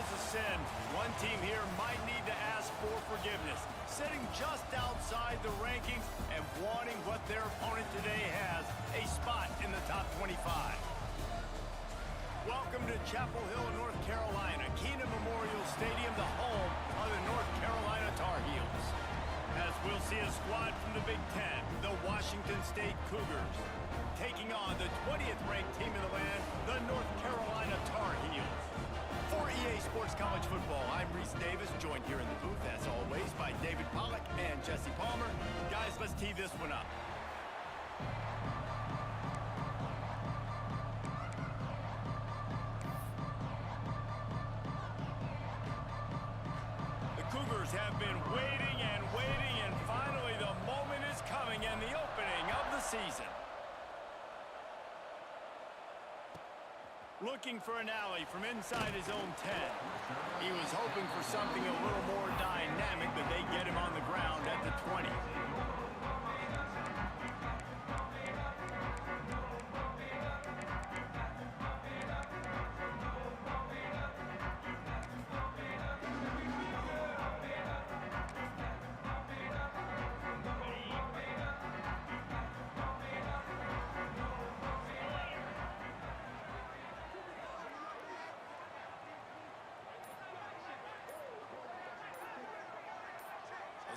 is a sin. One team here might need to ask for forgiveness, sitting just outside the rankings and wanting what their opponent today has, a spot in the top 25. Welcome to Chapel Hill, North Carolina, Keenan Memorial Stadium, the home of the North Carolina Tar Heels. As we'll see a squad from the Big Ten, the Washington State Cougars, taking on the 20th ranked team in the land, the North Carolina Tar Heels. For EA Sports College Football, I'm Reese Davis, joined here in the booth, as always, by David Pollack and Jesse Palmer. Guys, let's tee this one up. Cougars have been waiting and waiting, and finally the moment is coming and the opening of the season. Looking for an alley from inside his own 10. He was hoping for something a little more dynamic, but they get him on the ground at the 20.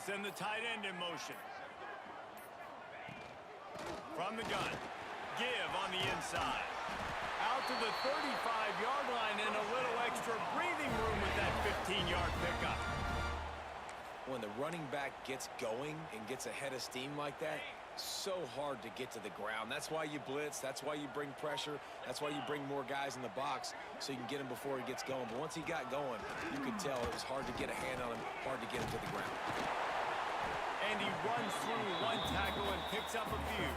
Send the tight end in motion. From the gun. Give on the inside. Out to the 35-yard line and a little extra breathing room with that 15-yard pickup. When the running back gets going and gets ahead of steam like that, so hard to get to the ground. That's why you blitz. That's why you bring pressure. That's why you bring more guys in the box so you can get him before he gets going. But once he got going, you could tell it was hard to get a hand on him, hard to get him to the ground. And he runs through one tackle and picks up a few.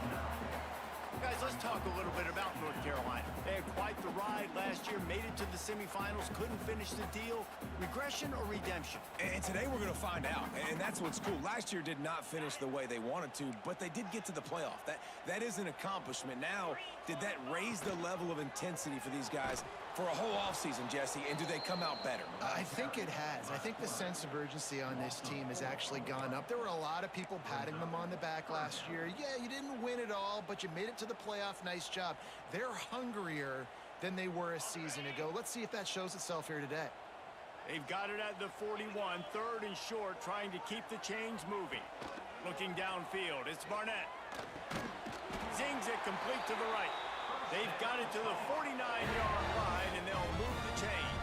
Guys, let's talk a little bit about North Carolina. They had quite the ride last year, made it to the semifinals, couldn't finish the deal. Regression or redemption? And today we're going to find out, and that's what's cool. Last year did not finish the way they wanted to, but they did get to the playoff. That is an accomplishment. Now, did that raise the level of intensity for these guys for a whole offseason, Jesse, and do they come out better? I think it has. I think the sense of urgency on this team has actually gone up. There were a lot of people patting them on the back last year. Yeah, you didn't win it all, but you made it to the playoff. Nice job. They're hungrier than they were a season ago. Let's see if that shows itself here today. They've got it at the 41, third and short, trying to keep the chains moving. Looking downfield, it's Barnett. Zings it complete to the right. They've got it to the 49-yard line, and they'll move the chains.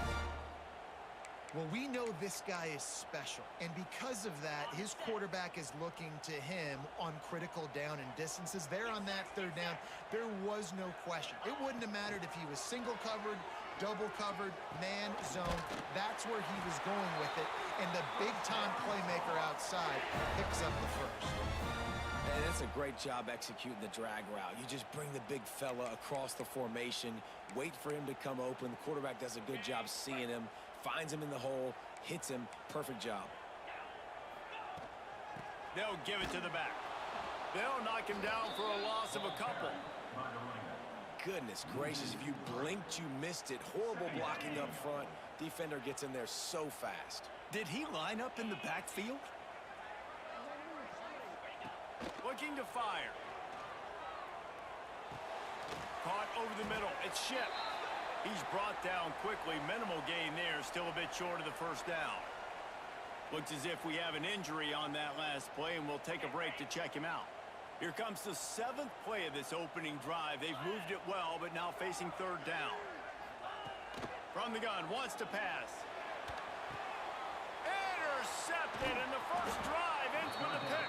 Well, we know this guy is special, and because of that, his quarterback is looking to him on critical down and distances. There on that third down, there was no question. It wouldn't have mattered if he was single covered, double covered, man, zone. That's where he was going with it, and the big-time playmaker outside picks up the first. And it's a great job executing the drag route. You just bring the big fella across the formation, wait for him to come open. The quarterback does a good job seeing him, finds him in the hole, hits him. Perfect job. They'll give it to the back. They'll knock him down for a loss of a couple. Goodness gracious, if you blinked, you missed it. Horrible blocking up front. Defender gets in there so fast. Did he line up in the backfield? Looking to fire. Caught over the middle. It's Ship. He's brought down quickly. Minimal gain there. Still a bit short of the first down. Looks as if we have an injury on that last play, and we'll take a break to check him out. Here comes the 7th play of this opening drive. They've moved it well, but now facing third down. From the gun, wants to pass. Intercepted, and the first drive ends with a pick.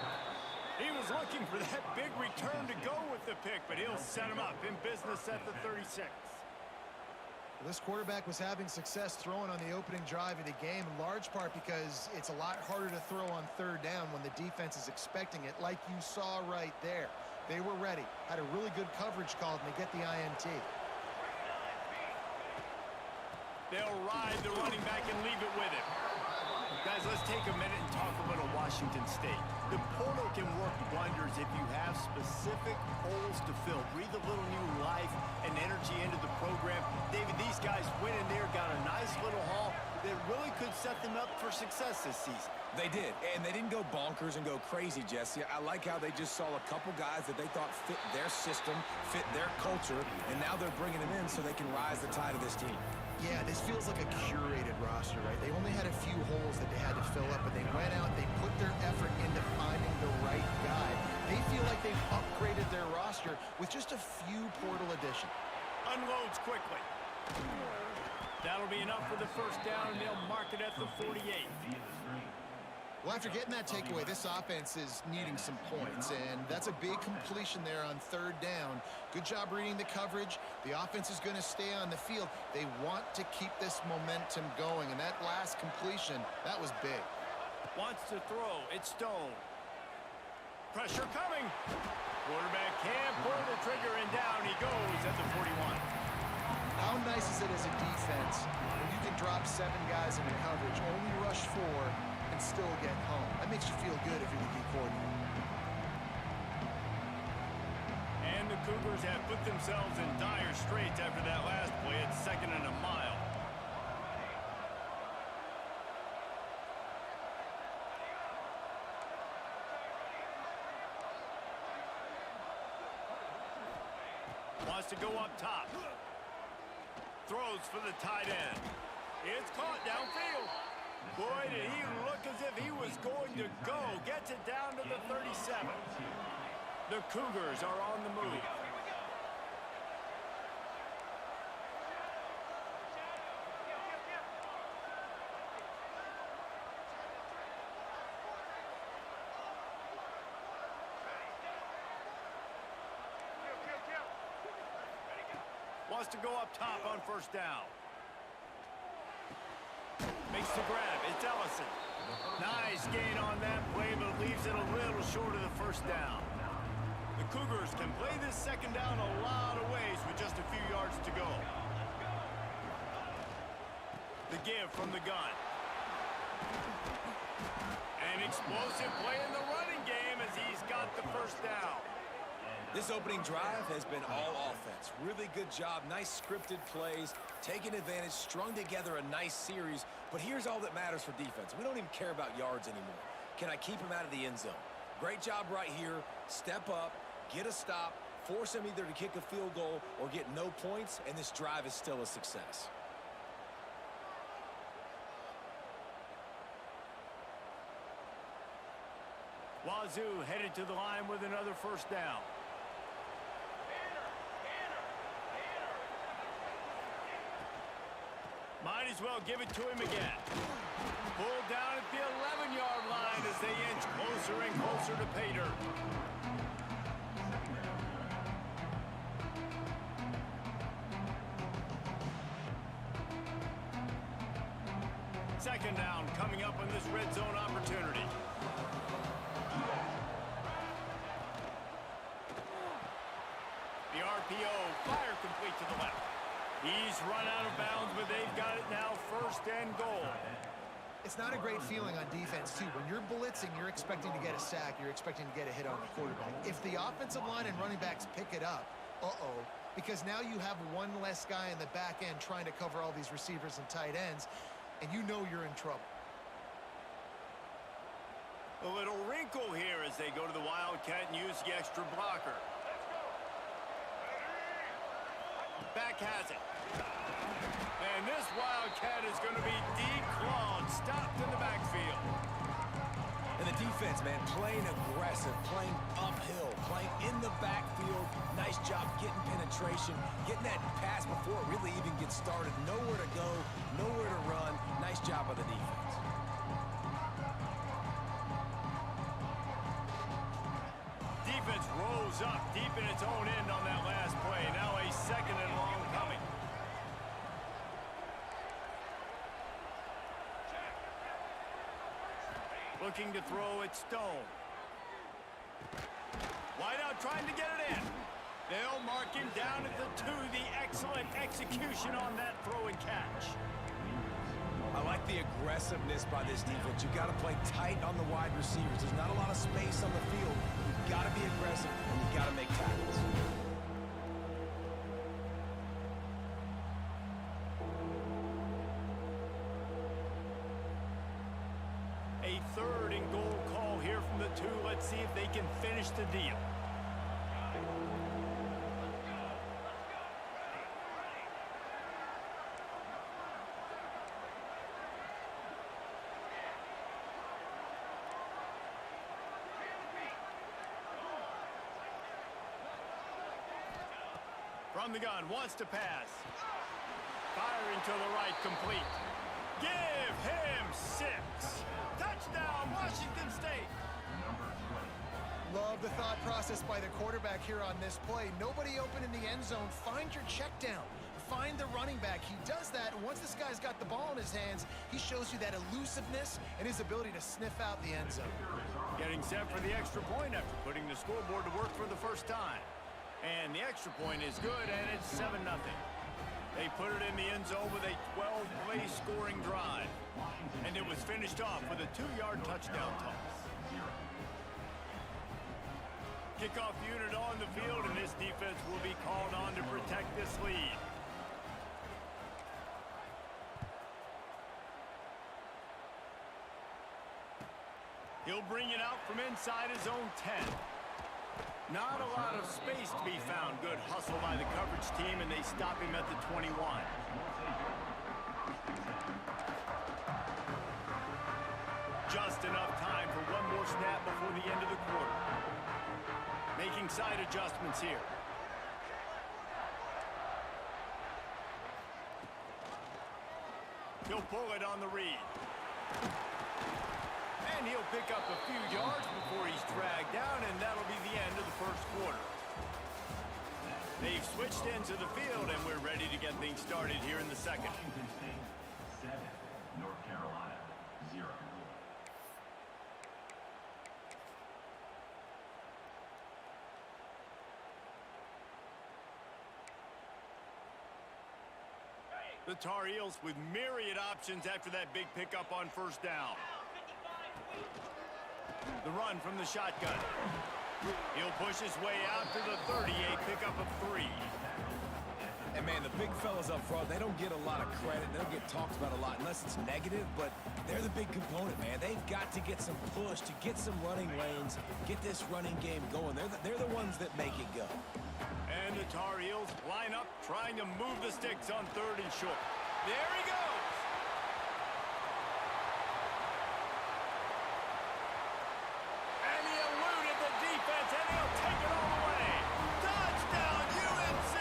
He was looking for that big return to go with the pick, but he'll set him up in business at the 36. Well, this quarterback was having success throwing on the opening drive of the game, in large part because it's a lot harder to throw on third down when the defense is expecting it, like you saw right there. They were ready, had a really good coverage called, and they get the INT. They'll ride the running back and leave it with him. Guys, let's take a minute and talk a little Washington State. The portal can work wonders if you have specific holes to fill. Breathe a little new life and energy into the program. David, these guys went in there, got a nice little haul, that really could set them up for success this season. They did, and they didn't go bonkers and go crazy, Jesse. I like how they just saw a couple guys that they thought fit their system, fit their culture, and now they're bringing them in so they can rise the tide of this team. Yeah, this feels like a curated roster, right? They only had a few holes that they had to fill up, but they went out, they put their effort into finding the right guy. They feel like they've upgraded their roster with just a few portal additions. Unloads quickly. That'll be enough for the first down, and they'll mark it at the 48. Well, after getting that takeaway, this offense is needing some points, and that's a big completion there on third down. Good job reading the coverage. The offense is going to stay on the field. They want to keep this momentum going, and that last completion, that was big. Wants to throw. It's Stone. Pressure coming. Quarterback can't pull the trigger, and down he goes at the 41. How nice is it as a defense when you can drop 7 guys into coverage, only rush 4, and still get home? That makes you feel good if you're the D coordinator. And the Cougars have put themselves in dire straits after that last play. It's 2nd and a mile. Wants to go up top. Throws for the tight end. It's caught downfield. Boy, did he look as if he was going to go. Gets it down to the 37. The Cougars are on the move. Wants to go up top on first down. Makes the grab. It's Ellison. Nice gain on that play, but leaves it a little short of the first down. The Cougars can play this second down a lot of ways with just a few yards to go. The give from the gun. An explosive play in the running game as he's got the first down. This opening drive has been all offense. Really good job, nice scripted plays, taking advantage, strung together a nice series. But here's all that matters for defense. We don't even care about yards anymore. Can I keep him out of the end zone? Great job right here. Step up, get a stop, force him either to kick a field goal or get no points, and this drive is still a success. Wazoo headed to the line with another first down. Might as well give it to him again. Pulled down at the 11-yard line as they inch closer and closer to pay dirt. Second down coming up on this red zone opportunity. The RPO, fire complete to the left. He's run out of bounds, but they've got it now, first and goal. It's not a great feeling on defense, too. When you're blitzing, you're expecting to get a sack. You're expecting to get a hit on the quarterback. If the offensive line and running backs pick it up, because now you have one less guy in the back end trying to cover all these receivers and tight ends, and you know you're in trouble. A little wrinkle here as they go to the Wildcat and use the extra blocker. Back has it. And this Wildcat is going to be declawed, stopped in the backfield. And the defense, man, playing aggressive, playing uphill, playing in the backfield. Nice job getting penetration, getting that pass before it really even gets started. Nowhere to go, nowhere to run. Nice job by the defense. Defense rose up deep in its own end on that last play. Now a second and long coming. Looking to throw at Stone. Wideout trying to get it in. They'll mark him down at the 2. The excellent execution on that throw and catch. I like the aggressiveness by this defense. You've got to play tight on the wide receivers. There's not a lot of space on the field. You've got to be aggressive, and you've got to make tackles. finish the deal. From the gun, wants to pass. Firing to the right, complete. Give him 6. Touchdown, Washington State. Love the thought process by the quarterback here on this play. Nobody open in the end zone. Find your check down. Find the running back. He does that, and once this guy's got the ball in his hands, he shows you that elusiveness and his ability to sniff out the end zone. Getting set for the extra point after putting the scoreboard to work for the first time. And the extra point is good, and it's 7-0. They put it in the end zone with a 12-play scoring drive. And it was finished off with a 2-yard touchdown toss. Kickoff unit on the field, and this defense will be called on to protect this lead. He'll bring it out from inside his own 10. Not a lot of space to be found. Good hustle by the coverage team, and they stop him at the 21. Just enough time for one more snap before the end of the quarter. Making side adjustments here. He'll pull it on the read. And he'll pick up a few yards before he's dragged down, and that'll be the end of the first quarter. They've switched into the field, and we're ready to get things started here in the second. Washington State 7, North Carolina 0. The Tar Heels with myriad options after that big pickup on first down. The run from the shotgun. He'll push his way out to the 38, pickup of 3. And, man, the big fellas up front, they don't get a lot of credit. They don't get talked about a lot unless it's negative, but they're the big component, man. They've got to get some push, to get some running lanes, get this running game going. They're the ones that make it go. And the Tar Heels line up, trying to move the sticks on 3rd and short. There he goes! And he eluded the defense, and he'll take it all the way. Touchdown, UNC!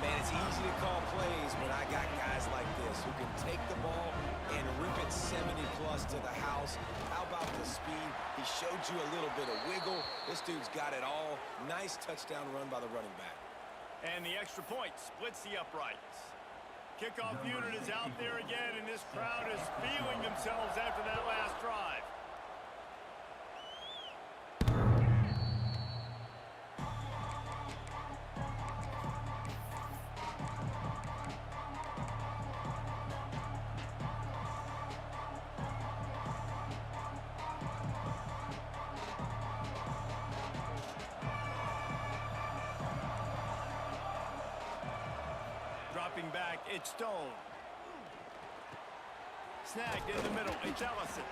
Man, it's easy to call plays when I got guys like this who can take the ball and rip it 70-plus to the house. How about the speed? He showed you a little bit of wiggle. This dude's got it all. Nice touchdown run by the running back. And the extra point splits the uprights. Kickoff unit is out there again, and this crowd is feeling themselves after that last drive. Dropping back, it's Stone. Snagged in the middle, it's Ellison.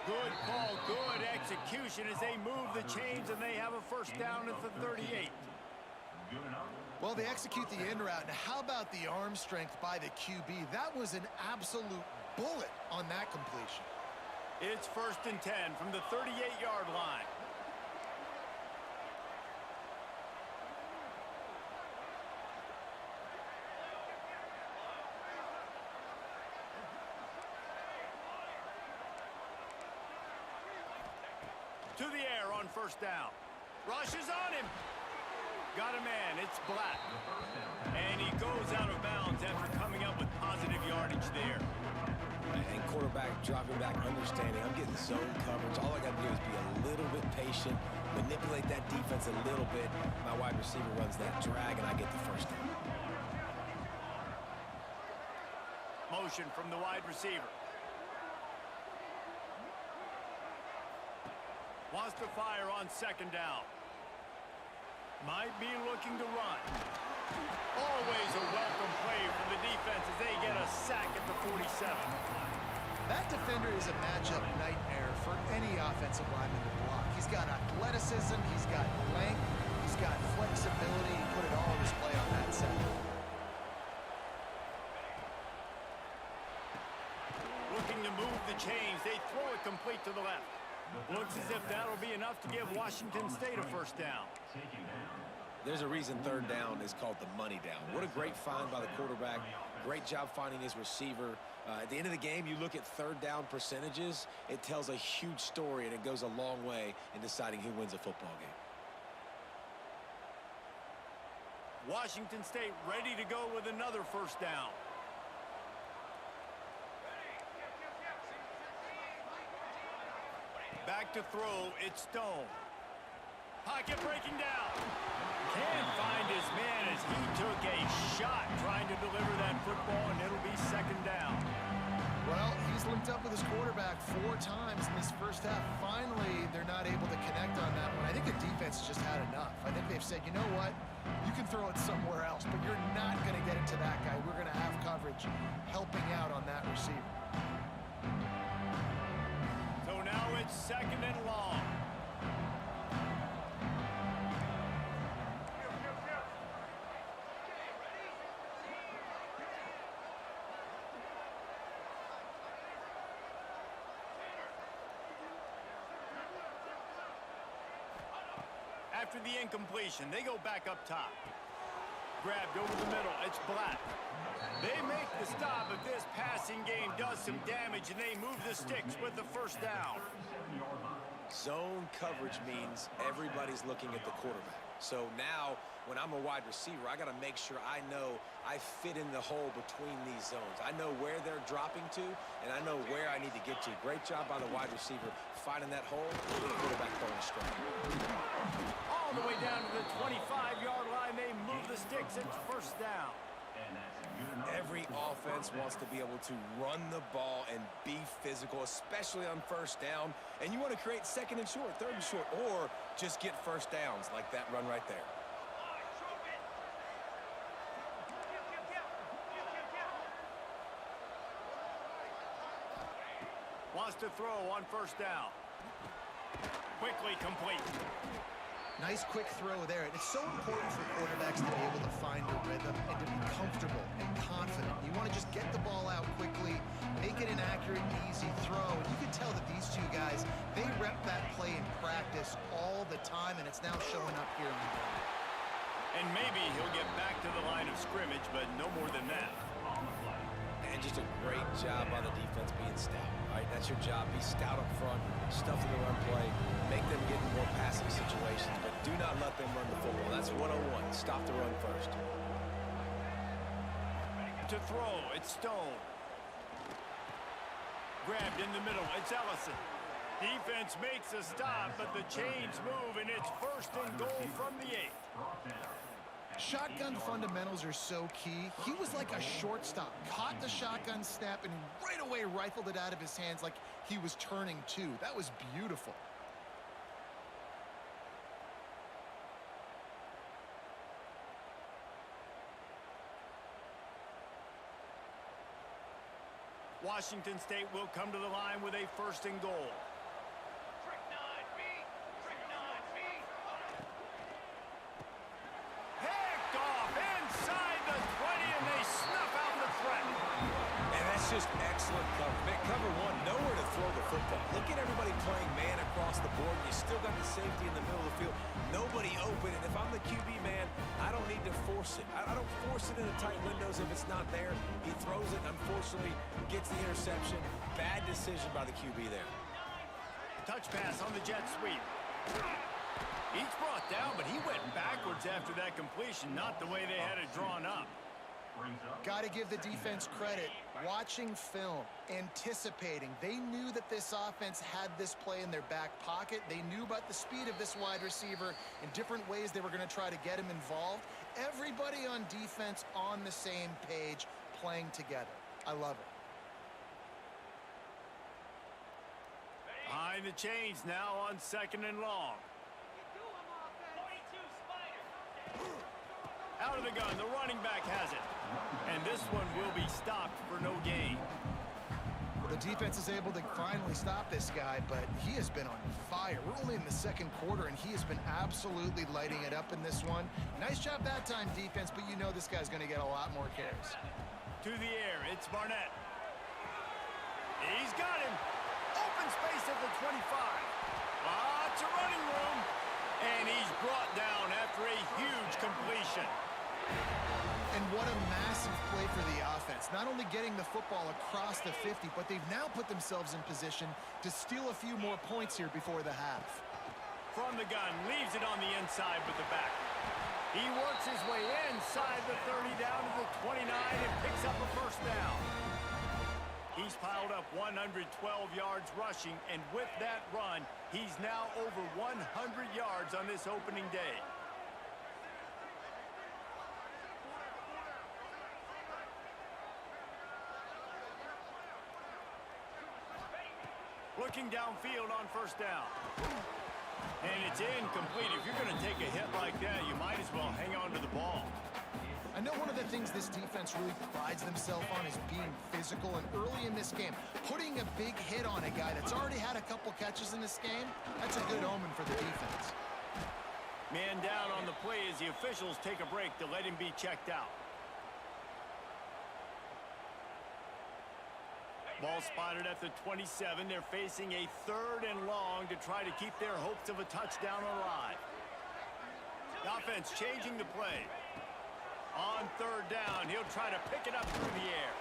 Good call, good execution as they move the chains, and they have a first down at the 38. Well, they execute the in route. Now, how about the arm strength by the QB? That was an absolute bullet on that completion. It's 1st and 10 from the 38-yard line. To the air on first down. Rushes on him. Got a man. It's Black. And he goes out of bounds after coming up with positive yardage there. And quarterback dropping back, understanding I'm getting zone coverage. All I got to do is be a little bit patient, manipulate that defense a little bit. My wide receiver runs that drag, and I get the first down. Motion from the wide receiver. Wants to fire on 2nd down. Might be looking to run. Always a welcome play from the defense as they get a sack at the 47. That defender is a matchup nightmare for any offensive lineman to block. He's got athleticism, he's got length, he's got flexibility. He put it all on display on that set. Looking to move the chains. They throw it complete to the left. Looks as if that'll be enough to give Washington State a first down. There's a reason third down is called the money down. What a great find by the quarterback. Great job finding his receiver. At the end of the game, you look at third down percentages. It tells a huge story, and it goes a long way in deciding who wins a football game. Washington State ready to go with another first down. Back to throw, it's Stone. Pocket breaking down. Can't find his man as he took a shot trying to deliver that football, and it'll be second down. Well, he's linked up with his quarterback 4 times in this first half. Finally, they're not able to connect on that one. I think the defense just had enough. I think they've said, you know what? You can throw it somewhere else, but you're not going to get it to that guy. We're going to have coverage helping out on that receiver. So now it's second and long. After the incompletion, they go back up top. Grabbed over the middle, it's Black. They make the stop, but this passing game does some damage, and they move the sticks with the first down. Zone coverage means everybody's looking at the quarterback. So now, when I'm a wide receiver, I got to make sure I know I fit in the hole between these zones. I know where they're dropping to, and I know where I need to get to. Great job by the wide receiver finding that hole, and the quarterback throwing straight. All the way down to the 25-yard line, they move the sticks. It's first down. Every offense wants to be able to run the ball and be physical, especially on first down. And you want to create second and short, third and short, or just get first downs like that run right there. Wants to throw on first down. Quickly complete. Nice quick throw there. And it's so important for quarterbacks to be able to find a rhythm and to be comfortable and confident. You want to just get the ball out quickly, make it an accurate, easy throw. And you can tell that these two guys, they rep that play in practice all the time, and it's now showing up here in the game. And maybe he'll get back to the line of scrimmage, but no more than that. And just a great job by the defense being stout. All right, that's your job. Be stout up front, stuff in the run play, make them get in more passing situations, but do not let them run the football. That's 101. Stop the run first. To throw, it's Stone. Grabbed in the middle, it's Ellison. Defense makes a stop, but the chains move, and it's first and goal from the 8. Shotgun fundamentals are so key. He was like a shortstop, caught the shotgun snap, and right away rifled it out of his hands like he was turning two. That was beautiful. Washington State will come to the line with a first and goal. Picked off inside the 20, and they snuff out the threat. And that's just excellent cover. Man, cover one, nowhere to throw the football. Look at everybody playing man across the board. You still got the safety in the middle of the field. Nobody open, and if I'm the QB man, I don't need to force it. I don't force it into tight windows if it's not there. He throws it, unfortunately, gets the interception. Bad decision by the QB there. Touch pass on the jet sweep. He's brought down, but he went backwards after that completion, not the way they had it drawn up. Got to give the defense credit. Watching film, anticipating. They knew that this offense had this play in their back pocket. They knew about the speed of this wide receiver in different ways they were going to try to get him involved. Everybody on defense on the same page, playing together. I love it. Behind the chains now on second and long. Out of the gun, the running back has it. And this one will be stopped for no gain. Well, the defense is able to finally stop this guy, but he has been on fire. We're only in the second quarter, and he has been absolutely lighting it up in this one. Nice job that time, defense, but you know this guy's going to get a lot more carries. To the air, it's Barnett. He's got him. Open space at the 25. Lots of running room. And he's brought down after a huge completion. And what a massive play for the offense. Not only getting the football across the 50, but they've now put themselves in position to steal a few more points here before the half. From the gun, leaves it on the inside with the back. He works his way inside the 30 down to the 29 and picks up a first down. He's piled up 112 yards rushing, and with that run, he's now over 100 yards on this opening day. Looking downfield on first down. And it's incomplete. If you're going to take a hit like that, you might as well hang on to the ball. I know one of the things this defense really prides themselves on is being physical, and early in this game, putting a big hit on a guy that's already had a couple catches in this game, that's a good omen for the defense. Man down on the play as the officials take a break to let him be checked out. Ball spotted at the 27. They're facing a 3rd and long to try to keep their hopes of a touchdown alive. The offense changing the play. On 3rd down, he'll try to pick it up through the air.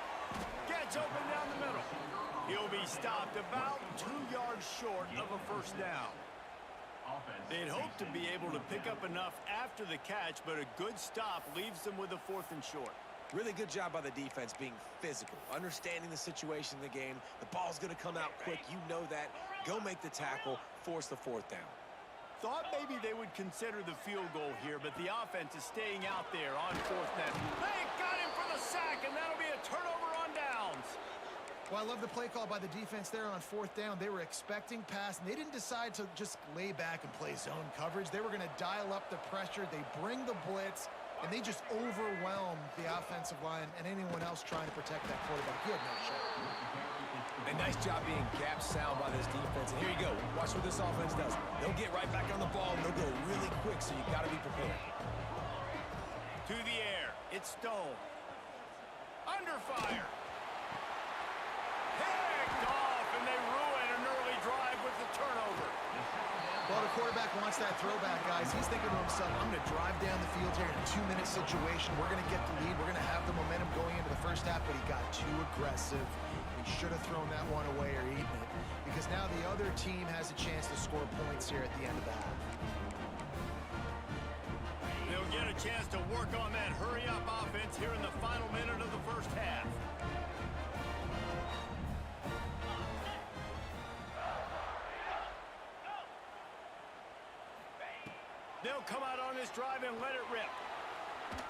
Gets open down the middle. He'll be stopped about 2 yards short of a first down. They'd hope to be able to pick up enough after the catch, but a good stop leaves them with a 4th and short. Really good job by the defense being physical, understanding the situation in the game. The ball's going to come out quick. You know that. Go make the tackle, force the 4th down. Thought maybe they would consider the field goal here, but the offense is staying out there on 4th down. They got him for the sack, and that'll be a turnover on downs. Well, I love the play call by the defense there on 4th down. They were expecting pass, and they didn't decide to just lay back and play zone coverage. They were going to dial up the pressure. They bring the blitz, and they just overwhelmed the offensive line and anyone else trying to protect that quarterback. He had no shot. A nice job being gap sound by this defense. And here you go. Watch what this offense does. They'll get right back on the ball, and they'll go really quick, so you got to be prepared. To the air. It's Stone. Under fire. Picked off, and they ruin an early drive with the turnover. Well, the quarterback wants that throwback, guys. He's thinking to himself, I'm going to drive down the field here in a 2-minute situation. We're going to get the lead. We're going to have the momentum going into the first half, but he got too aggressive. He should have thrown that one away or eaten it, because now the other team has a chance to score points here at the end of the half. They'll get a chance to work on that hurry-up offense here in the final minute of the first half. They'll come out on this drive and let it rip.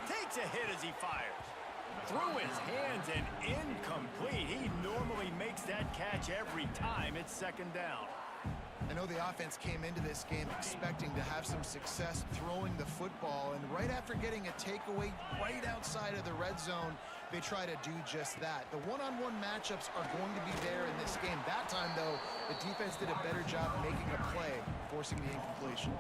Takes a hit as he fires. Through his hands and incomplete. He normally makes that catch every time. It's 2nd down. I know the offense came into this game expecting to have some success throwing the football, and right after getting a takeaway right outside of the red zone, they try to do just that. The one-on-one matchups are going to be there in this game. That time, though, the defense did a better job making a play, forcing the incompletion.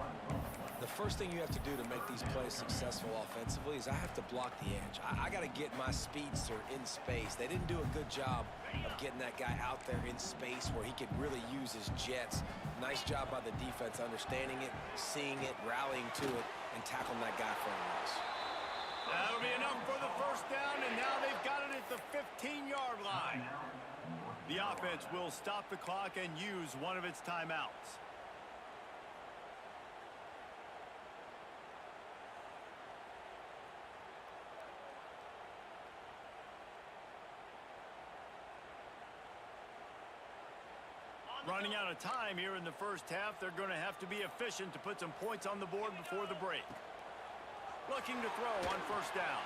The first thing you have to do to make these plays successful offensively is I have to block the edge. I got to get my speedster in space. They didn't do a good job of getting that guy out there in space where he could really use his jets. Nice job by the defense understanding it, seeing it, rallying to it, and tackling that guy for a loss. That'll be enough for the first down, and now they've got it at the 15-yard line. The offense will stop the clock and use one of its timeouts. Running out of time here in the first half. They're going to have to be efficient to put some points on the board before the break. Looking to throw on first down.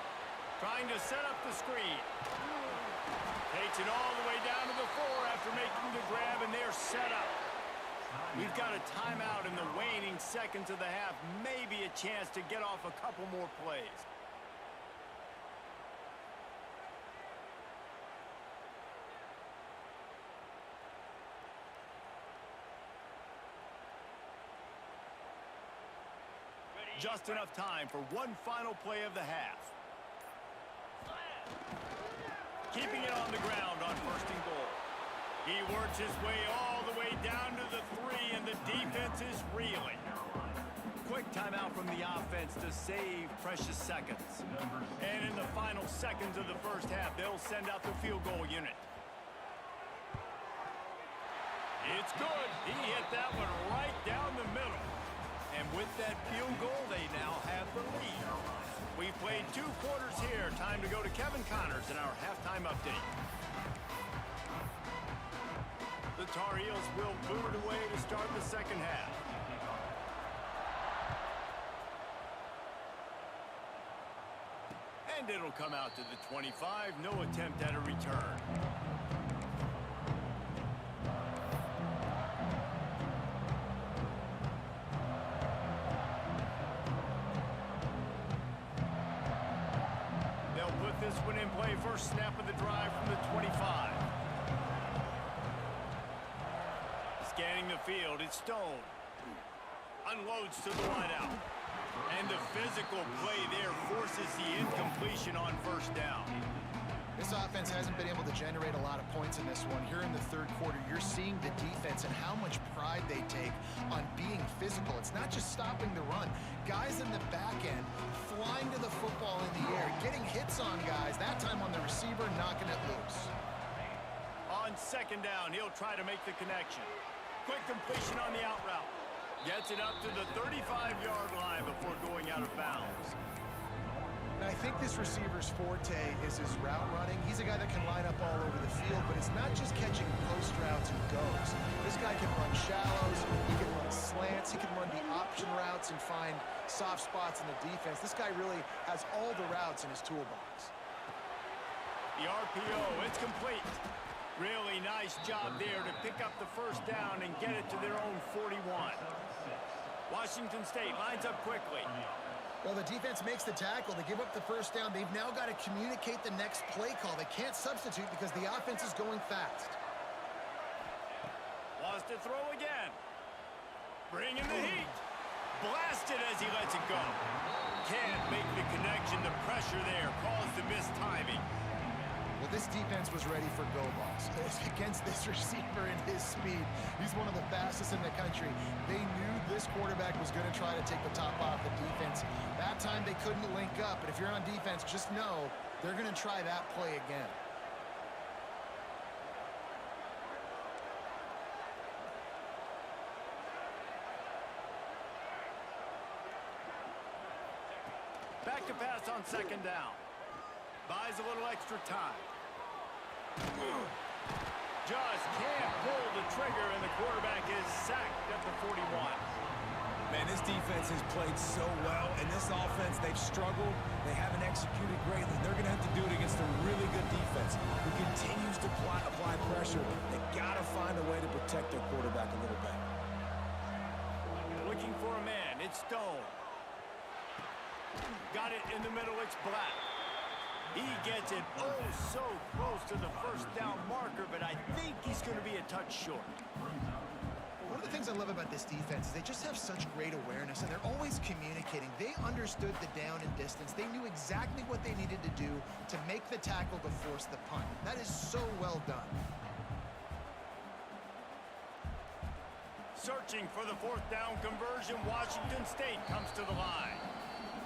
Trying to set up the screen. Takes it all the way down to the 4 after making the grab, and they're set up. We've got a timeout in the waning seconds of the half. Maybe a chance to get off a couple more plays. Just enough time for one final play of the half. Keeping it on the ground on 1st and goal. He works his way all the way down to the 3, and the defense is reeling. Quick timeout from the offense to save precious seconds. And in the final seconds of the first half, they'll send out the field goal unit. It's good. He hit that one right down the middle. And with that field goal, they now have the lead. We've played 2 quarters here. Time to go to Kevin Connors in our halftime update. The Tar Heels will boot it away to start the second half. And it'll come out to the 25. No attempt at a return. They'll put this one in play. First snap of the drive from the 25. Scanning the field, it's Stone. Unloads to the wideout. And the physical play there forces the incompletion on 1st down. This offense hasn't been able to generate a lot of points in this one. Here in the 3rd quarter, you're seeing the defense and how much pride they take on being physical. It's not just stopping the run. Guys in the back end flying to the football in the air, getting hits on guys, that time on the receiver, knocking it loose. On 2nd down, he'll try to make the connection. Quick completion on the out route. Gets it up to the 35-yard line before going out of bounds. And I think this receiver's forte is his route running. He's a guy that can line up all over the field, but it's not just catching post routes and goes. This guy can run shallows, he can run slants, he can run the option routes and find soft spots in the defense. This guy really has all the routes in his toolbox. The RPO, it's complete. Really nice job there to pick up the 1st down and get it to their own 41. Washington State lines up quickly. Well, the defense makes the tackle. They give up the 1st down. They've now got to communicate the next play call. They can't substitute because the offense is going fast. Wants to throw again. Bringing the heat. Blasted as he lets it go. Can't make the connection. The pressure there caused the missed timing. Well, this defense was ready for go balls. Against this receiver and his speed, he's one of the fastest in the country. They knew this quarterback was going to try to take the top off the defense. That time they couldn't link up, but if you're on defense, just know they're going to try that play again. Back to pass on 2nd down. Buys a little extra time. Just can't pull the trigger, and the quarterback is sacked at the 41. Man, this defense has played so well, and this offense, they've struggled. They haven't executed greatly. They're going to have to do it against a really good defense who continues to apply pressure. They got to find a way to protect their quarterback a little bit. Looking for a man. It's Stone. Got it in the middle. It's Black. He gets it so close to the 1st down marker, but I think he's going to be a touch short. One of the things I love about this defense is they just have such great awareness, and they're always communicating. They understood the down and distance. They knew exactly what they needed to do to make the tackle to force the punt. That is so well done. Searching for the 4th down conversion, Washington State comes to the line.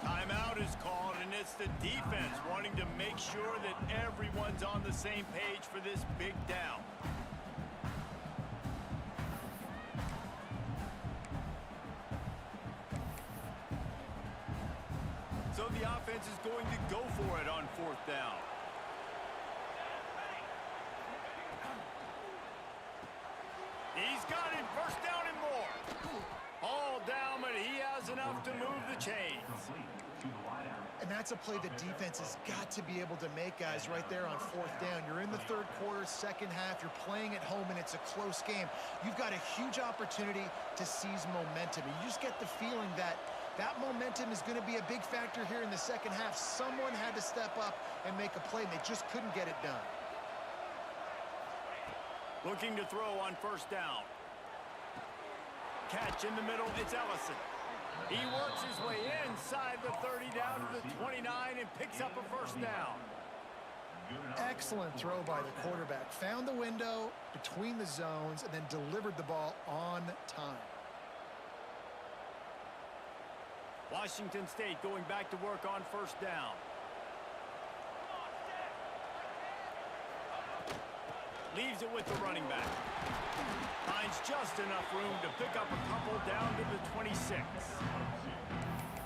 Timeout is called, and it's the defense wanting to make sure that everyone's on the same page for this big down. So the offense is going to go for it on 4th down. He's got it, 1st down and more. All down, but he has enough to move the chains. And that's a play the defense has got to be able to make, guys, right there on 4th down. You're in the 3rd quarter, 2nd half. You're playing at home, and it's a close game. You've got a huge opportunity to seize momentum. You just get the feeling that that momentum is going to be a big factor here in the 2nd half. Someone had to step up and make a play, and they just couldn't get it done. Looking to throw on 1st down. Catch in the middle, it's Ellison. He works his way inside the 30 down to the 29 and picks up a first down. Excellent throw by the quarterback. Found the window between the zones and then delivered the ball on time. Washington State going back to work on first down. Leaves it with the running back. Finds just enough room to pick up a couple down to the 26.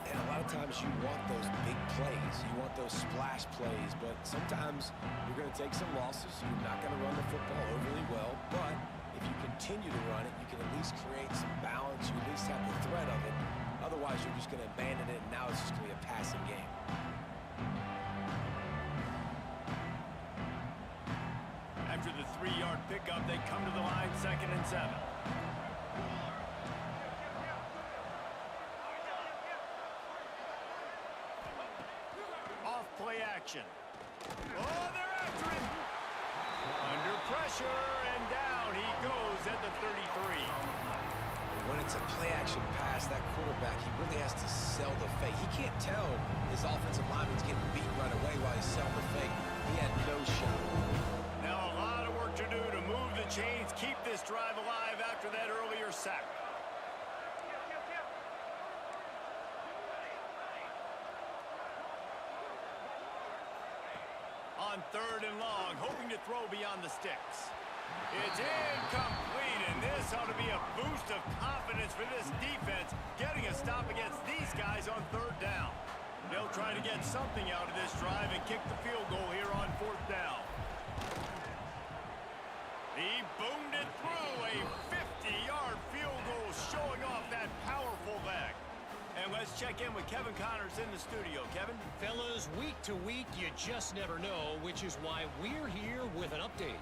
And a lot of times you want those big plays. You want those splash plays. But sometimes you're going to take some losses. You're not going to run the football overly well. But if you continue to run it, you can at least create some balance. You at least have the threat of it. Otherwise, you're just going to abandon it, and now it's just going to be a passing game. After the 3-yard pickup, they come to the line, 2nd and 7. Off play action. Oh, they're after him. Under pressure, and down he goes at the 33. When it's a play-action pass, that quarterback, he really has to sell the fake. He can't tell his offensive lineman's getting beat right away while he's selling the fake. He had no shot. Now a lot of work to do to move the chains, keep this drive alive after that earlier sack. On 3rd and long, hoping to throw beyond the sticks. It's incomplete, and this ought to be a boost of confidence for this defense, getting a stop against these guys on 3rd down. They'll try to get something out of this drive and kick the field goal here on 4th down. He boomed it through, a 50-yard field goal showing off that powerful leg. And let's check in with Kevin Connors in the studio. Kevin? Fellas, week to week, you just never know, which is why we're here with an update.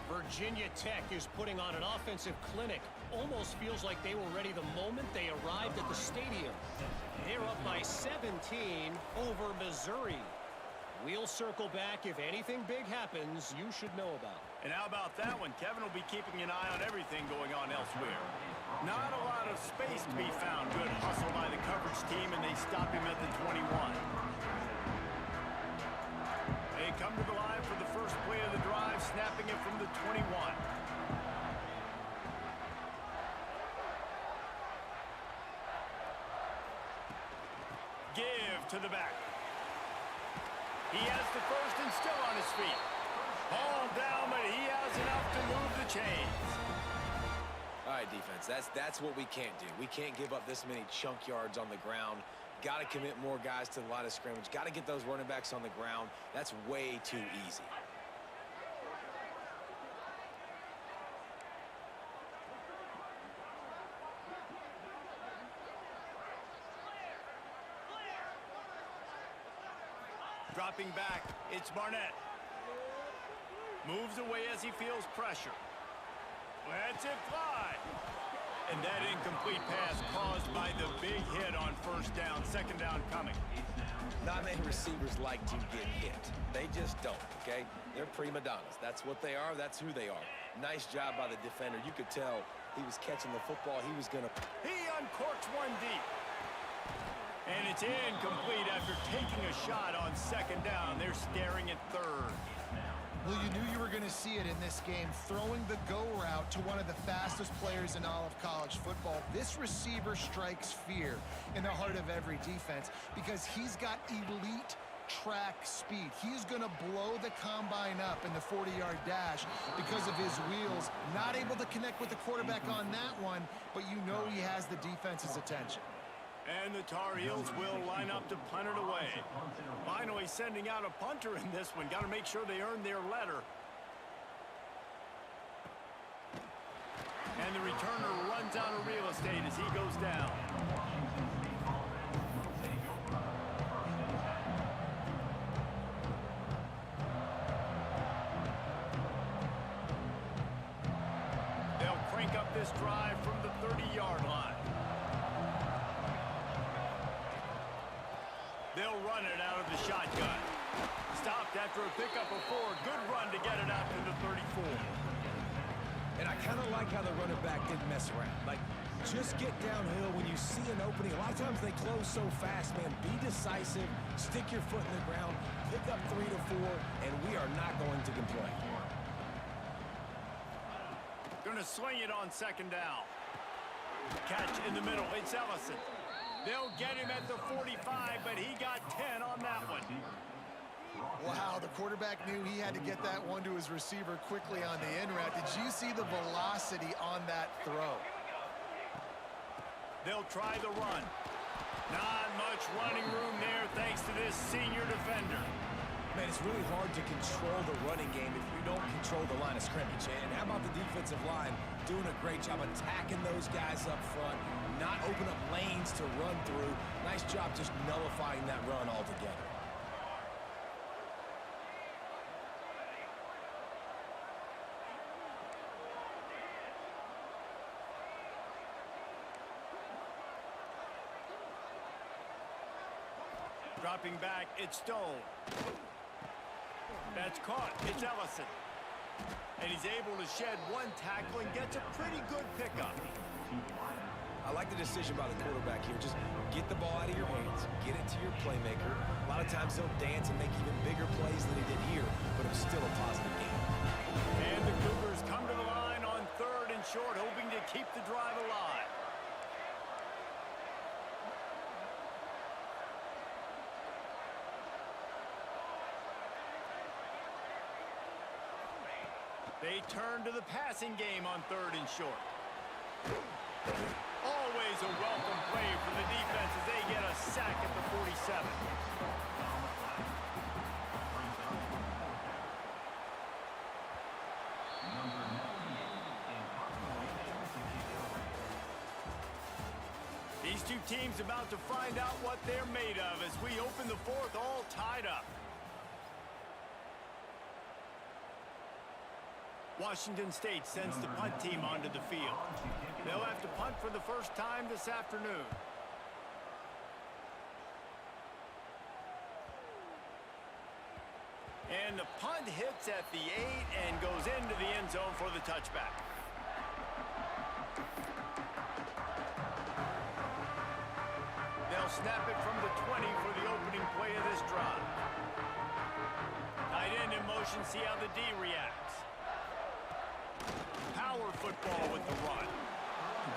Virginia Tech is putting on an offensive clinic. Almost feels like they were ready the moment they arrived at the stadium. They're up by 17 over Missouri. We'll circle back if anything big happens you should know about. And how about that one? Kevin will be keeping an eye on everything going on elsewhere. Not a lot of space to be found. Good hustle by the coverage team, and they stop him at the 21. They come to the line for the first play of the drive, snapping it from the 21. Give to the back. He has the first and still on his feet. Ball down, but he has enough to move the chains. All right, defense, that's what we can't do. We can't give up this many chunk yards on the ground. Got to commit more guys to the line of scrimmage. Got to get those running backs on the ground. That's way too easy. Dropping back, it's Barnett. Moves away as he feels pressure. Lets it fly. And that incomplete pass caused by the big hit on 1st down, 2nd down coming. Not many receivers like to get hit. They just don't, okay? They're prima donnas. That's what they are. That's who they are. Nice job by the defender. You could tell he was catching the football. He was going to... He uncorks one deep. And it's incomplete after taking a shot on 2nd down. They're staring at 3rd. Well, you knew you were going to see it in this game, throwing the go route to one of the fastest players in all of college football. This receiver strikes fear in the heart of every defense because he's got elite track speed. He's going to blow the combine up in the 40-yard dash because of his wheels. Not able to connect with the quarterback on that one, but you know he has the defense's attention. And the Tar Heels will line up to punt it away. Finally sending out a punter in this one. Got to make sure they earn their letter. And the returner runs out of real estate as he goes down. They'll crank up this drive from the 30-yard line. They'll run it out of the shotgun. Stopped after a pickup of 4. Good run to get it out to the 34. And I kind of like how the running back didn't mess around. Like, Just get downhill when you see an opening. A lot of times they close so fast, man. Be decisive, stick your foot in the ground, pick up 3 to 4, and we are not going to complain. Gonna swing it on second down. Catch in the middle. It's Ellison. They'll get him at the 45, but he got 10 on that one. Wow, the quarterback knew he had to get that one to his receiver quickly on the in route. Did you see the velocity on that throw? They'll try the run. Not much running room there thanks to this senior defender. Man, it's really hard to control the running game if you don't control the line of scrimmage. And how about the defensive line doing a great job attacking those guys up front, not open up lanes to run through. Nice job just nullifying that run altogether. Dropping back, it's Stone. That's caught. It's Ellison. And he's able to shed one tackle and gets a pretty good pickup. I like the decision by the quarterback here. Just get the ball out of your hands, get it to your playmaker. A lot of times he'll dance and make even bigger plays than he did here, but it was still a positive game. And the Cougars come to the line on 3rd and short, hoping to keep the drive alive. They turn to the passing game on 3rd and short. Always a welcome play for the defense as they get a sack at the 47. These two teams about to find out what they're made of as we open the 4th all tied up. Washington State sends the punt team onto the field. They'll have to punt for the first time this afternoon. And the punt hits at the 8 and goes into the end zone for the touchback. They'll snap it from the 20 for the opening play of this drive. Tight end in motion, see how the D reacts. Power football with the run.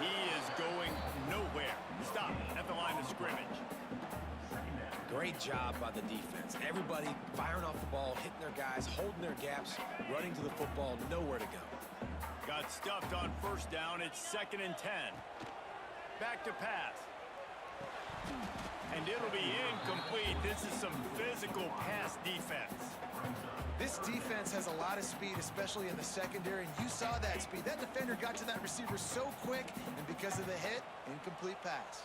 He is going nowhere. Stop at the line of scrimmage. Great job by the defense. Everybody firing off the ball, hitting their guys, holding their gaps, running to the football, nowhere to go. Got stuffed on 1st down. It's 2nd and 10. Back to pass. And it'll be incomplete. This is some physical pass defense. This defense has a lot of speed, especially in the secondary, and you saw that speed. That defender got to that receiver so quick, and because of the hit, incomplete pass.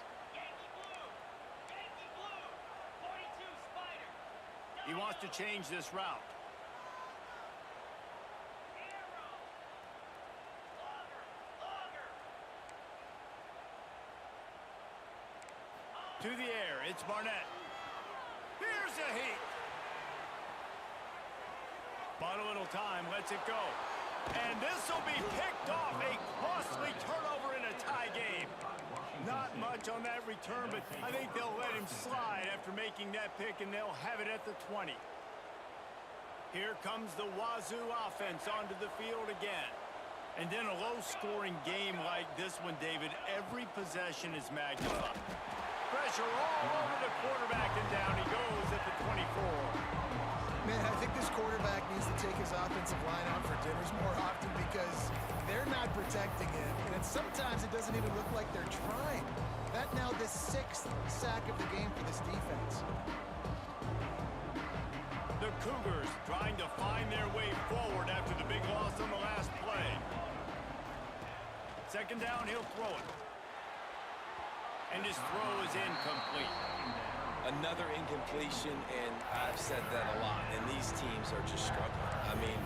He wants to change this route. To the air, it's Barnett. Here's a heat. Bought a little time, lets it go. And this will be picked off. A costly turnover in a tie game. Not much on that return, but I think they'll let him slide after making that pick, and they'll have it at the 20. Here comes the Wazoo offense onto the field again. And in a low-scoring game like this one, David, every possession is magnified. Pressure all over the quarterback, and down he goes at the 24. Man, I think this quarterback needs to take his offensive line out for dinners more often because they're not protecting him. And sometimes it doesn't even look like they're trying. That now the 6th sack of the game for this defense. The Cougars trying to find their way forward after the big loss on the last play. 2nd down, he'll throw it. And his throw is incomplete. Another incompletion, and I've said that a lot, and these teams are just struggling. I mean,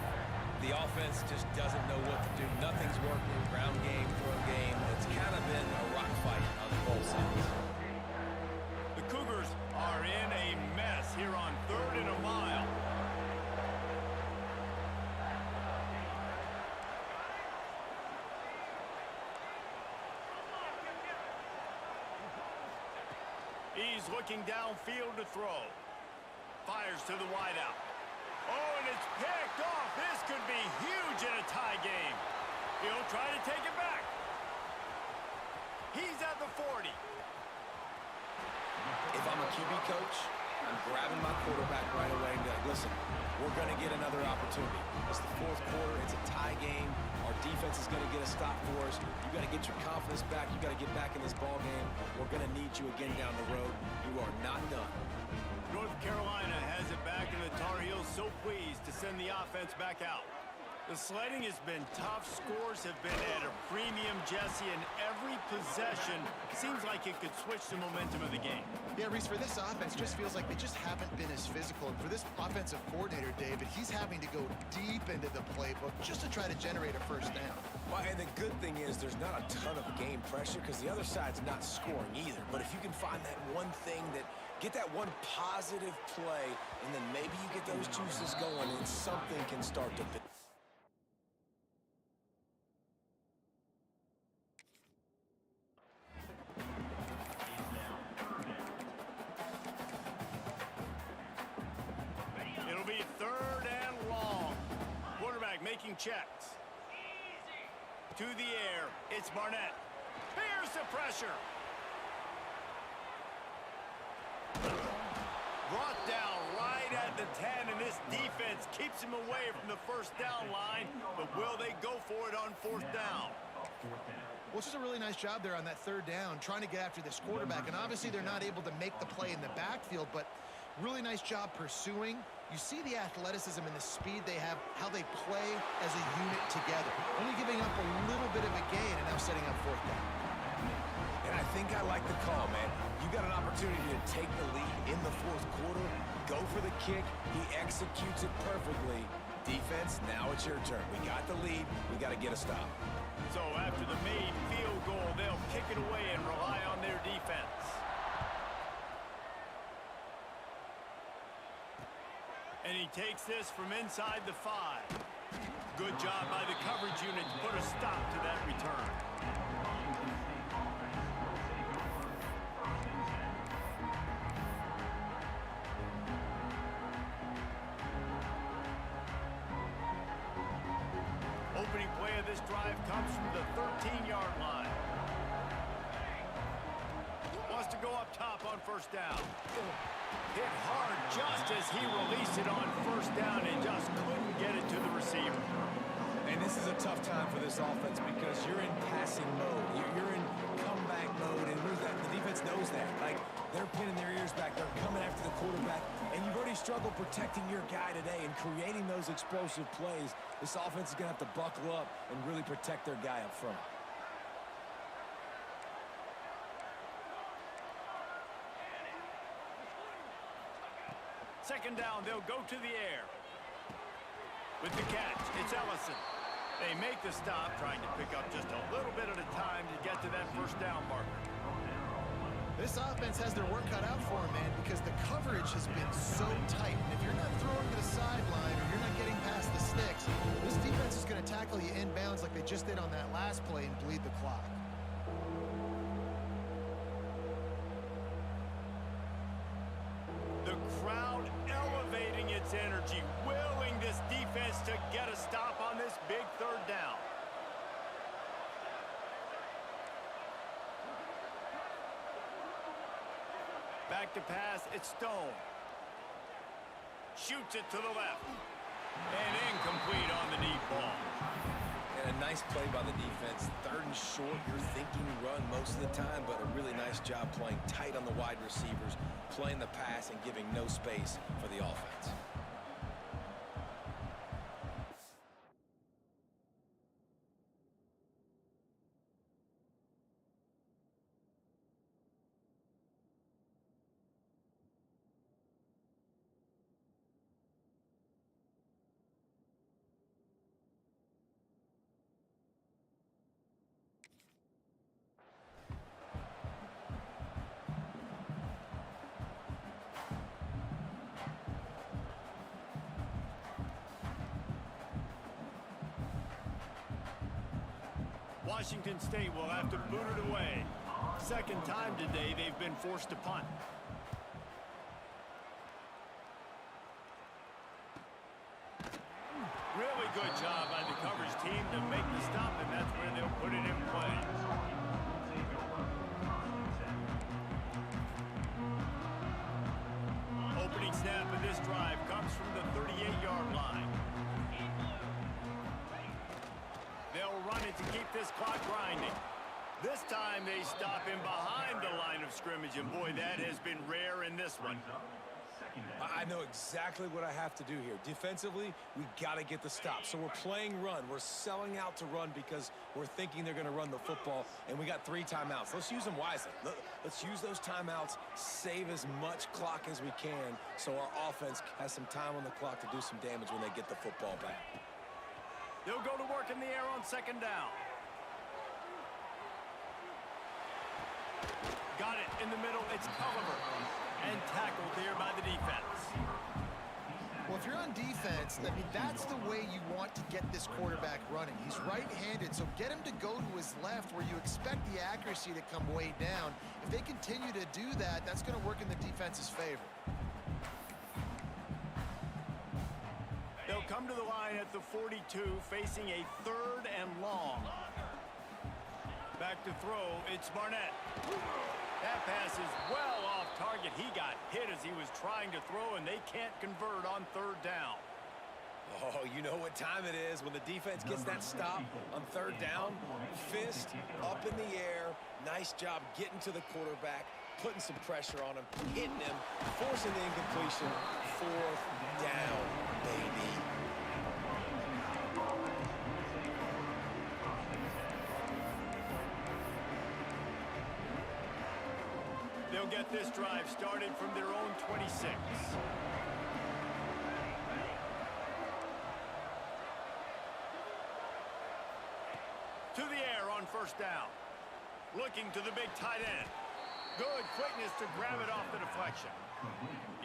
the offense just doesn't know what to do. Nothing's working. Ground game, throw game. It's kind of been a rock fight on both sides. The Cougars are in a mess here on 3rd and a mile. He's looking downfield to throw. Fires to the wideout. Oh, and it's picked off. This could be huge in a tie game. He'll try to take it back. He's at the 40. If I'm a QB coach, I'm grabbing my quarterback right away and be like, listen, we're going to get another opportunity. It's the fourth quarter. It's a tie game. Our defense is going to get a stop for us. You got to get your confidence back. You got to get back in this ball game. We're going to need you again down the road. You are not done. North Carolina has it back, and the Tar Heels so pleased to send the offense back out. The sledding has been tough. Scores have been at a premium, Jesse, and every possession seems like it could switch the momentum of the game. Yeah, Reese, for this offense, just feels like they just haven't been as physical. And for this offensive coordinator, David, he's having to go deep into the playbook just to try to generate a first down. Well, and the good thing is there's not a ton of game pressure because the other side's not scoring either. But if you can find that one thing that get that one positive play, and then maybe you get those juices going, and something can start to build. It'll be 3rd and long. Quarterback making checks. To the air. It's Barnett. Here's the pressure. Brought down right at the 10, and this defense keeps him away from the first down line. But will they go for it on 4th down? Well, it's just a really nice job there on that 3rd down, trying to get after this quarterback. And obviously they're not able to make the play in the backfield, but really nice job pursuing. You see the athleticism and the speed they have, how they play as a unit together. Only giving up a little bit of a gain and now setting up 4th down. And I think I like the call, man. You got an opportunity to take the lead in the 4th quarter, go for the kick. He executes it perfectly. Defense, now it's your turn. We got the lead. We got to get a stop. So after the made field goal, they'll kick it away and rely on their defense. And he takes this from inside the 5. Good job by the coverage unit to put a stop to that return. Opening play of this drive comes from the 13-yard line. Wants to go up top on 1st down. Hit hard just as he released it on 1st down and just couldn't get it to the receiver. And this is a tough time for this offense because you're in passing mode. You're in comeback mode, and the defense knows that. Like, they're pinning their ears back. They're coming after the quarterback, and you've already struggled protecting your guy today and creating those explosive plays. This offense is going to have to buckle up and really protect their guy up front. Second down, they'll go to the air. With the catch, it's Ellison. They make the stop, trying to pick up just a little bit at a time to get to that 1st down marker. This offense has their work cut out for them, man, because the coverage has been so tight. And if you're not throwing to the sideline or you're not getting past the sticks, this defense is going to tackle you inbounds like they just did on that last play and bleed the clock. The crowd elevating its energy, willing this defense to get a stop on this big 3rd down. Back to pass, it's Stone. Shoots it to the left. And incomplete on the deep ball. And a nice play by the defense. 3rd and short, you're thinking run most of the time, but a really nice job playing tight on the wide receivers, playing the pass and giving no space for the offense. Washington State will have to boot it away. Second time today they've been forced to punt. good job by the coverage team to make the stop, and that's where they'll put it in play. Opening snap of this drive comes from the 38-yard line. They'll run it to keep this clock grinding. This time they stop him behind the line of scrimmage, and boy, that has been rare in this one. I know exactly what I have to do here. Defensively, we got to get the stop. So we're playing run. We're selling out to run because we're thinking they're going to run the football, and we got 3 timeouts. Let's use them wisely. Let's use those timeouts, save as much clock as we can so our offense has some time on the clock to do some damage when they get the football back. They'll go to work in the air on second down. Got it in the middle. It's Culliver. And tackled there by the defense. Well, if you're on defense, I mean, that's the way you want to get this quarterback running. He's right-handed, so get him to go to his left where you expect the accuracy to come way down. If they continue to do that, that's going to work in the defense's favor. They'll come to the line at the 42, facing a 3rd and long. Back to throw, it's Barnett. That pass is well off target. He got hit as he was trying to throw, and they can't convert on 3rd down. Oh, you know what time it is when the defense gets that stop on 3rd down. Fist up in the air. Nice job getting to the quarterback, putting some pressure on him, hitting him, forcing the incompletion. 4th down, baby. They'll get this drive started from their own 26. To the air on 1st down. Looking to the big tight end. Good quickness to grab it off the deflection.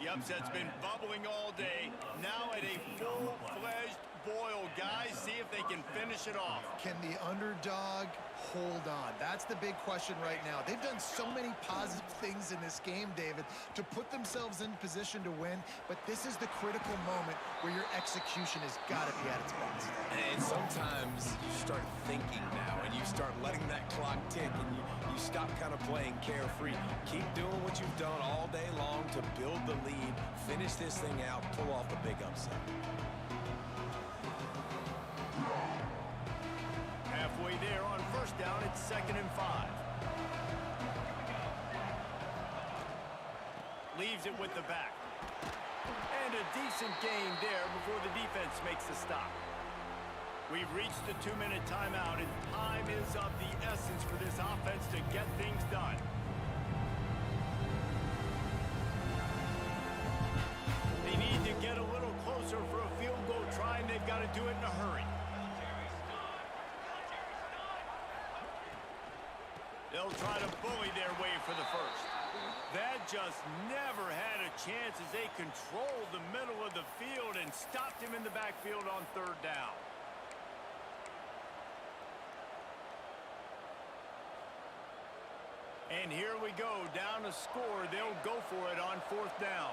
The upset's been bubbling all day. Now at a full-fledged boil. Guys, see if they can finish it off. Can the underdog hold on? That's the big question right now. They've done so many positive things in this game, David, to put themselves in position to win, but this is the critical moment where your execution has got to be at its best. And sometimes you start thinking now, and you start letting that clock tick, and you stop kind of playing carefree. Keep doing what you've done all day long to build the lead, finish this thing out, pull off the big upset. Halfway there on 1st down, it's 2nd and 5. Leaves it with the back. And a decent gain there before the defense makes the stop. We've reached the 2-minute timeout, and time is of the essence for this offense to get things done. They need to get a little closer for a field goal try, and they've got to do it in a hurry. They'll try to bully their way for the 1st. That just never had a chance as they controlled the middle of the field and stopped him in the backfield on 3rd down. And here we go, down a score. They'll go for it on 4th down.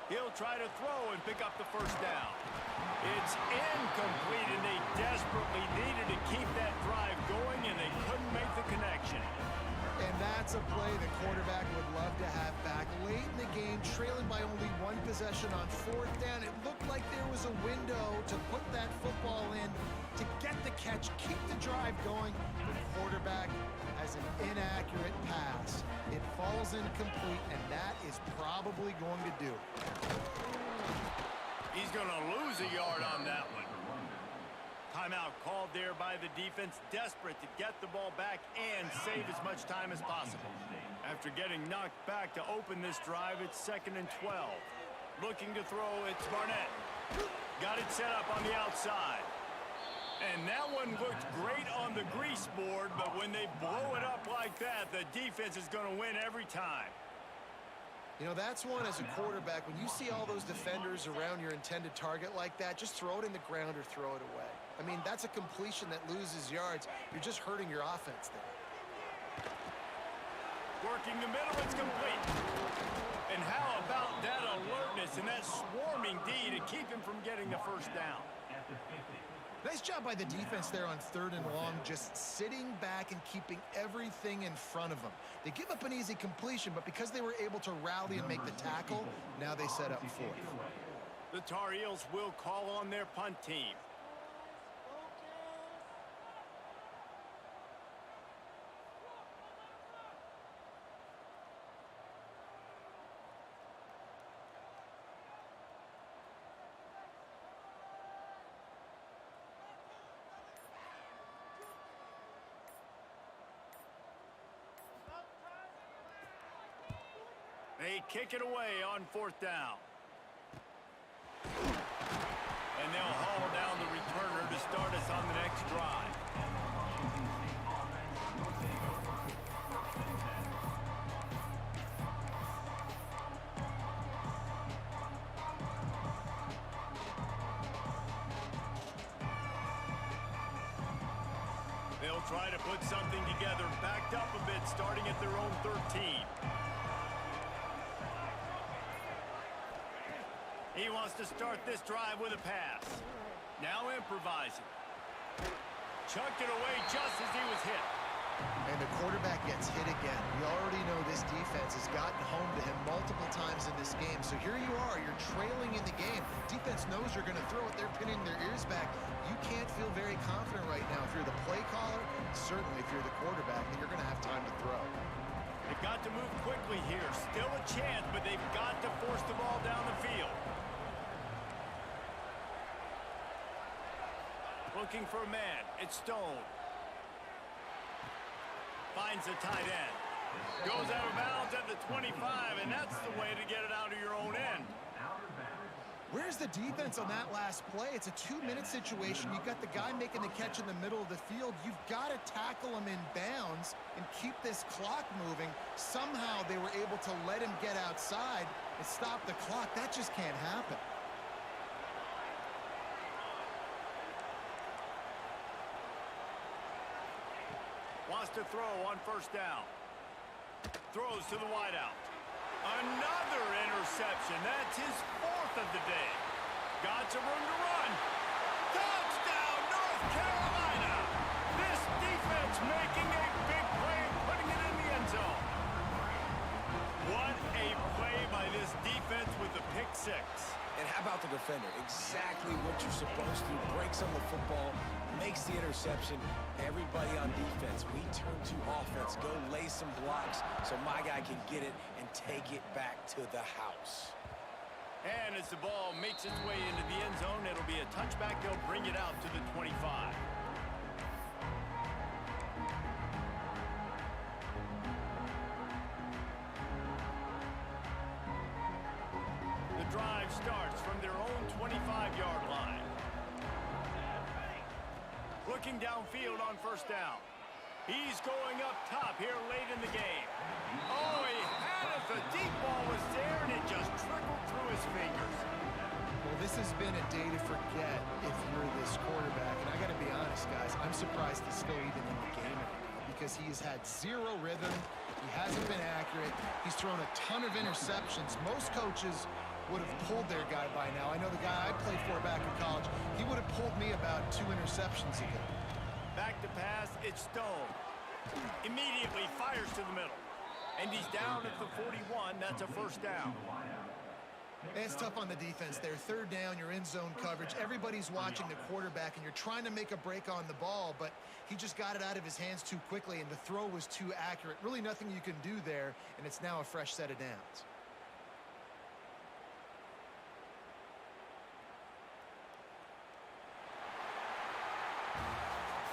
He'll try to throw and pick up the 1st down. It's incomplete, and they desperately needed to keep that drive going, and they couldn't make the connection. And that's a play the quarterback would love to have back. Late in the game, trailing by only 1 possession on 4th down, it looked like there was a window to put that football in, to get the catch, keep the drive going. The quarterback has an inaccurate pass. It falls incomplete, and that is probably going to do it. He's going to lose a yard on that one. Timeout called there by the defense, desperate to get the ball back and save as much time as possible. After getting knocked back to open this drive, it's 2nd and 12. Looking to throw, it's Barnett. Got it set up on the outside. And that one looked great on the grease board, but when they blow it up like that, the defense is going to win every time. You know, that's one as a quarterback, when you see all those defenders around your intended target like that, just throw it in the ground or throw it away. I mean, that's a completion that loses yards. You're just hurting your offense there. Working the middle, it's complete. And how about that alertness and that swarming D to keep him from getting the first down? Nice job by the defense there on 3rd and long, just sitting back and keeping everything in front of them. They give up an easy completion, but because they were able to rally and make the tackle, now they set up 4th. The Tar Heels will call on their punt team. They kick it away on 4th down. And they'll haul down the returner to start us on the next drive. They'll try to put something together, backed up a bit, starting at their own 13. He wants to start this drive with a pass. Now improvising. Chucked it away just as he was hit. And the quarterback gets hit again. We already know this defense has gotten home to him multiple times in this game. So here you are, you're trailing in the game. Defense knows you're going to throw it. They're pinning their ears back. You can't feel very confident right now. If you're the play caller, certainly if you're the quarterback, that you're going to have time to throw. They've got to move quickly here. Still a chance, but they've got to force the ball down the field. Looking for a man. It's Stone. Finds a tight end. Goes out of bounds at the 25, and that's the way to get it out of your own end. Where's the defense on that last play? It's a 2-minute situation. You've got the guy making the catch in the middle of the field. You've got to tackle him in bounds and keep this clock moving. Somehow they were able to let him get outside and stop the clock. That just can't happen. Wants to throw on 1st down. Throws to the wideout. Another interception. That's his 4th of the day. Got some room to run. Touchdown, North Carolina. This defense making a big play and putting it in the end zone. What a play by this defense with the pick 6. And how about the defender? Exactly what you're supposed to. Breaks on the football, makes the interception. Everybody on defense, we turn to offense. Go lay some blocks so my guy can get it and take it back to the house. And as the ball makes its way into the end zone, it'll be a touchback. They'll bring it out to the 25. The drive starts from their own 25-yard line. Looking downfield on 1st down. He's going up top here late in the game. Oh, he had it. The deep ball was there, and it just trickled through his fingers. Well, this has been a day to forget if you're this quarterback. And I got to be honest, guys, I'm surprised he's still even in the game right now because he has had 0 rhythm. He hasn't been accurate. He's thrown a ton of interceptions. Most coaches would have pulled their guy by now. I know the guy I played for back in college, he would have pulled me about 2 interceptions ago. Back to pass, it's Stone. Immediately fires to the middle. And he's down at the 41. That's a 1st down. And it's tough on the defense there. 3rd down, you're in zone coverage. Everybody's watching the quarterback, and you're trying to make a break on the ball, but he just got it out of his hands too quickly, and the throw was too accurate. Really nothing you can do there, and it's now a fresh set of downs.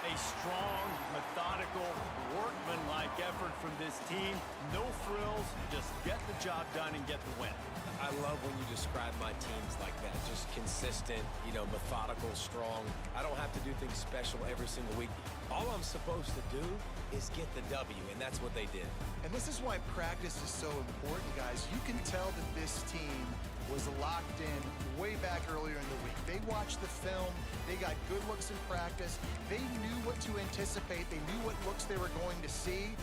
A strong, methodical, workmanlike effort from this team. No frills, just get the job done and get the win. I love when you describe my teams like that. Just consistent, methodical, strong. I don't have to do things special every single week. All I'm supposed to do is get the W, and that's what they did. And this is why practice is so important, guys. You can tell that this team was locked in way back earlier in the week. They watched the film. They got good looks in practice. They knew what to anticipate. They knew what looks they were going to see.